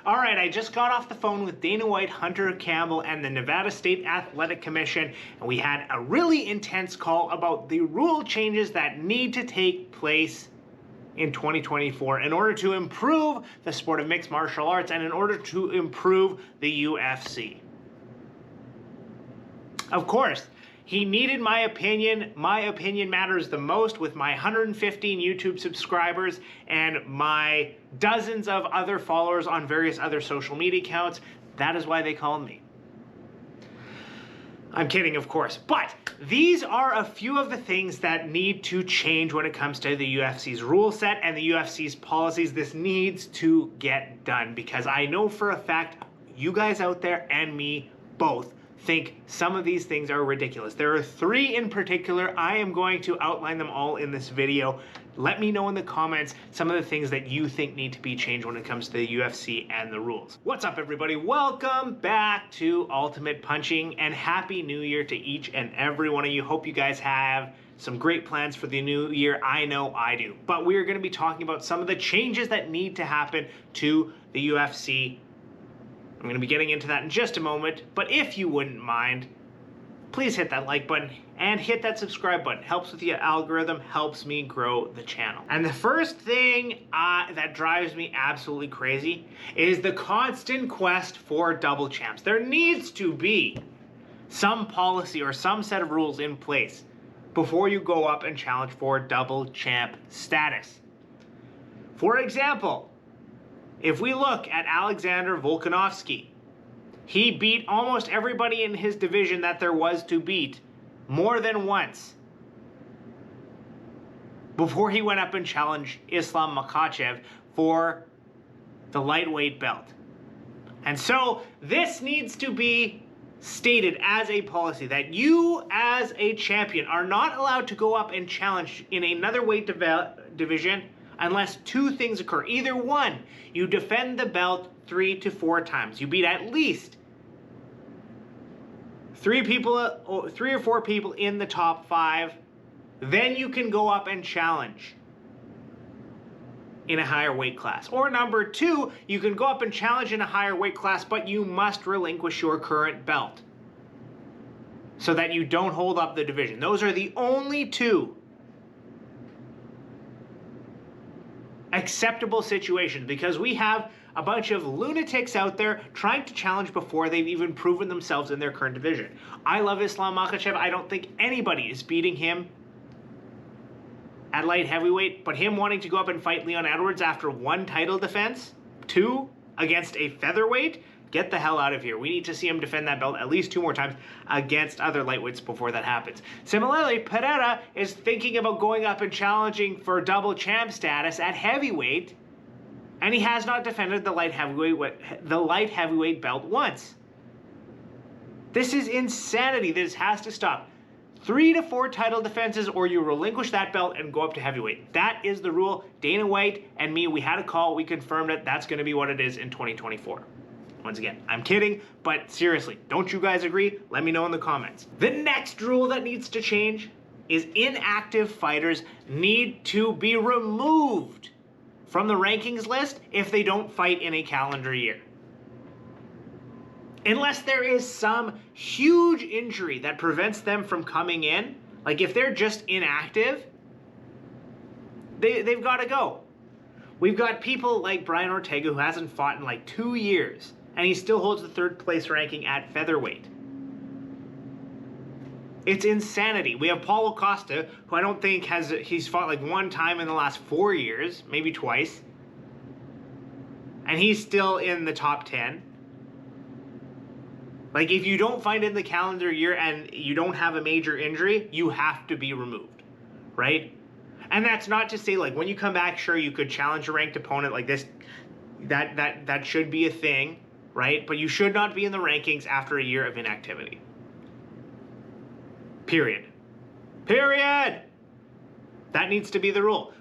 All right, I just got off the phone with Dana White, Hunter Campbell, and the Nevada State Athletic Commission, and we had a really intense call about the rule changes that need to take place in 2024 in order to improve the sport of mixed martial arts and in order to improve the UFC. Of course, he needed my opinion. My opinion matters the most with my 115 YouTube subscribers and my dozens of other followers on various other social media accounts. That is why they called me. I'm kidding, of course. But these are a few of the things that need to change when it comes to the UFC's rule set and the UFC's policies. This needs to get done because I know for a fact you guys out there and me both think some of these things are ridiculous. There are 3 in particular. I am going to outline them all in this video. Let me know in the comments some of the things that you think need to be changed when it comes to the UFC and the rules. What's up, everybody? Welcome back to Ultimate Punching, and Happy New Year to each and every one of you. Hope you guys have some great plans for the new year. I know I do. But we are going to be talking about some of the changes that need to happen to the UFC. I'm going to be getting into that in just a moment, but if you wouldn't mind, please hit that like button and hit that subscribe button. Helps with the algorithm, helps me grow the channel. And the first thing that drives me absolutely crazy is the constant quest for double champs. There needs to be some policy or some set of rules in place before you go up and challenge for double champ status. For example, if we look at Alexander Volkanovski, he beat almost everybody in his division that there was to beat more than once before he went up and challenged Islam Makhachev for the lightweight belt. And so this needs to be stated as a policy that you as a champion are not allowed to go up and challenge in another weight division unless 2 things occur. Either one, you defend the belt 3 to 4 times. You beat at least 3 or 4 people in the top 5. Then you can go up and challenge in a higher weight class. Or number 2, you can go up and challenge in a higher weight class, but you must relinquish your current belt so that you don't hold up the division. Those are the only 2 acceptable situations, because we have a bunch of lunatics out there trying to challenge before they've even proven themselves in their current division. I love Islam Makhachev. I don't think anybody is beating him at light heavyweight, but him wanting to go up and fight Leon Edwards after 1 title defense, 2 against a featherweight, get the hell out of here. We need to see him defend that belt at least 2 more times against other lightweights before that happens. Similarly, Periera is thinking about going up and challenging for double champ status at heavyweight, and he has not defended the light heavyweight belt once. This is insanity. This has to stop. 3 to 4 title defenses, or you relinquish that belt and go up to heavyweight. That is the rule. Dana White and me, we had a call. We confirmed it. That's going to be what it is in 2024. Once again, I'm kidding, but seriously, don't you guys agree? Let me know in the comments. The next rule that needs to change is inactive fighters need to be removed from the rankings list if they don't fight in a calendar year. Unless there is some huge injury that prevents them from coming in, like if they're just inactive, they've got to go. We've got people like Brian Ortega who hasn't fought in like 2 years, and he still holds the 3rd place ranking at featherweight. It's insanity. We have Paulo Costa, who I don't think he's fought like 1 time in the last 4 years, maybe twice. And he's still in the top 10. Like, if you don't fight in the calendar year and you don't have a major injury, you have to be removed, right? And that's not to say, like, when you come back, sure, you could challenge a ranked opponent like this. That should be a thing, right? But you should not be in the rankings after a year of inactivity. Period. Period! That needs to be the rule.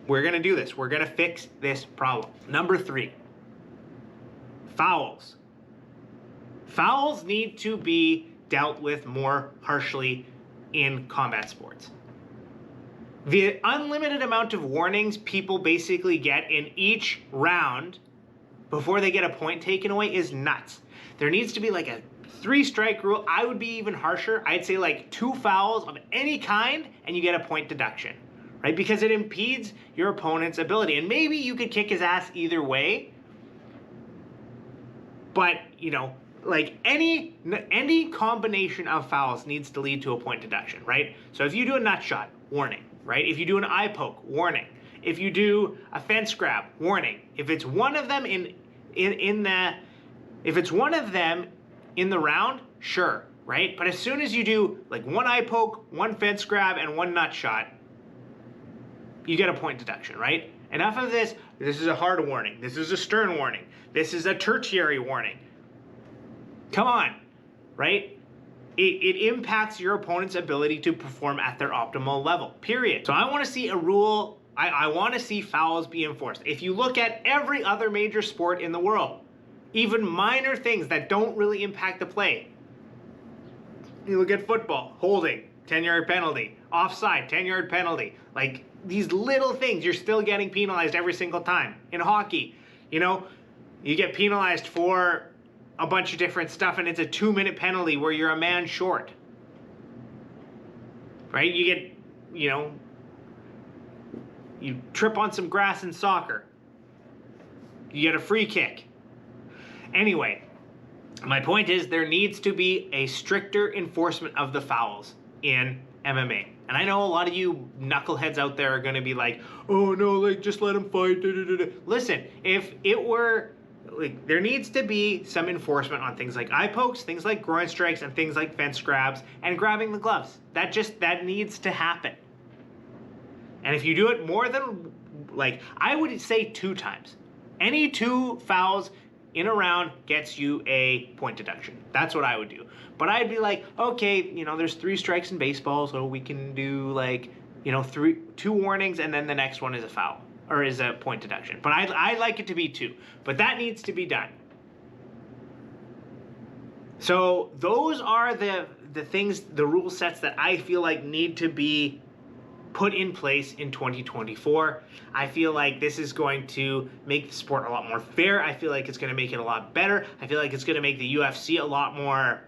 We're going to do this. We're going to fix this problem. Number 3, fouls. Fouls need to be dealt with more harshly in combat sports. The unlimited amount of warnings people basically get in each round before they get a point taken away is nuts. There needs to be like a 3-strike rule. I would be even harsher. I'd say like 2 fouls of any kind and you get a point deduction, right? Because it impedes your opponent's ability. And maybe you could kick his ass either way, but you know, like any combination of fouls needs to lead to a point deduction, right? So if you do a nut shot, warning, right? If you do an eye poke, warning. If you do a fence grab, warning. If it's one of them in the round, sure, right? But as soon as you do like 1 eye poke, 1 fence grab, and 1 nut shot, you get a point deduction, right? Enough of this. This is a hard warning. This is a stern warning. This is a tertiary warning. Come on, right? It impacts your opponent's ability to perform at their optimal level, period. So I want to see a rule. I want to see fouls be enforced. If you look at every other major sport in the world, even minor things that don't really impact the play. You look at football, holding, 10-yard penalty, offside, 10-yard penalty. Like these little things, you're still getting penalized every single time. In hockey, you know, you get penalized for a bunch of different stuff and it's a 2-minute penalty where you're a man short. Right? You get, you know, you trip on some grass in soccer. You get a free kick. Anyway, my point is there needs to be a stricter enforcement of the fouls in MMA. And I know a lot of you knuckleheads out there are going to be like, oh no, like just let him fight. Listen, if it were, like, there needs to be some enforcement on things like eye pokes, things like groin strikes, and things like fence grabs and grabbing the gloves. That needs to happen. And if you do it more than, like, I would say 2 times. Any 2 fouls in a round gets you a point deduction. That's what I would do. But I'd be like, okay, you know, there's 3 strikes in baseball, so we can do like, you know, 2 warnings and then the next one is a foul or is a point deduction. But I'd like it to be 2. But that needs to be done. So those are the things, the rule sets that I feel like need to be put in place in 2024. I feel like this is going to make the sport a lot more fair. I feel like it's going to make it a lot better. I feel like it's going to make the UFC a lot more,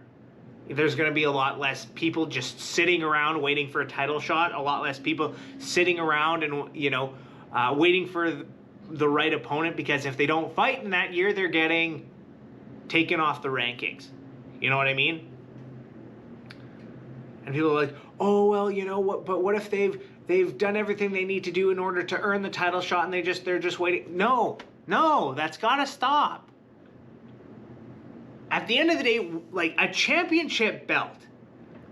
there's going to be a lot less people just sitting around waiting for a title shot, a lot less people sitting around and, you know, waiting for the right opponent, because if they don't fight in that year, they're getting taken off the rankings. You know what I mean? And people are like, oh, well, you know what, but what if they've done everything they need to do in order to earn the title shot and they're just waiting? No, that's gotta stop. At the end of the day, like, a championship belt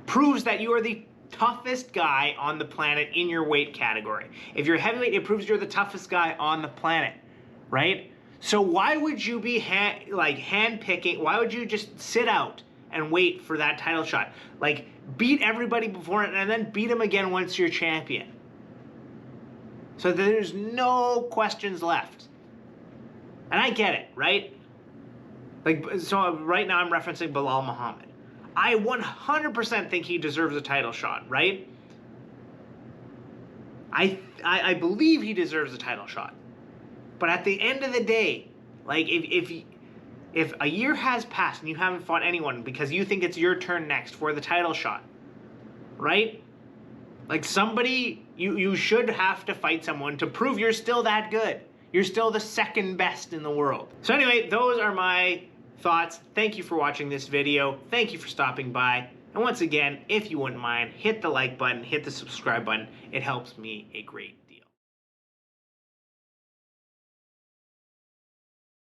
proves that you are the toughest guy on the planet in your weight category. If you're heavyweight, it proves you're the toughest guy on the planet, right? So why would you be hand-picking? Why would you just sit out and wait for that title shot? Like, beat everybody before it and then beat them again once you're champion. So there's no questions left. And I get it, right? Like, so right now I'm referencing Bilal Muhammad. I 100% think he deserves a title shot, right? I believe he deserves a title shot. But at the end of the day, like, if a year has passed and you haven't fought anyone because you think it's your turn next for the title shot, right? Like, somebody, you should have to fight someone to prove you're still that good. You're still the second best in the world. So anyway, those are my thoughts. Thank you for watching this video. Thank you for stopping by. And once again, if you wouldn't mind, hit the like button, hit the subscribe button. It helps me a great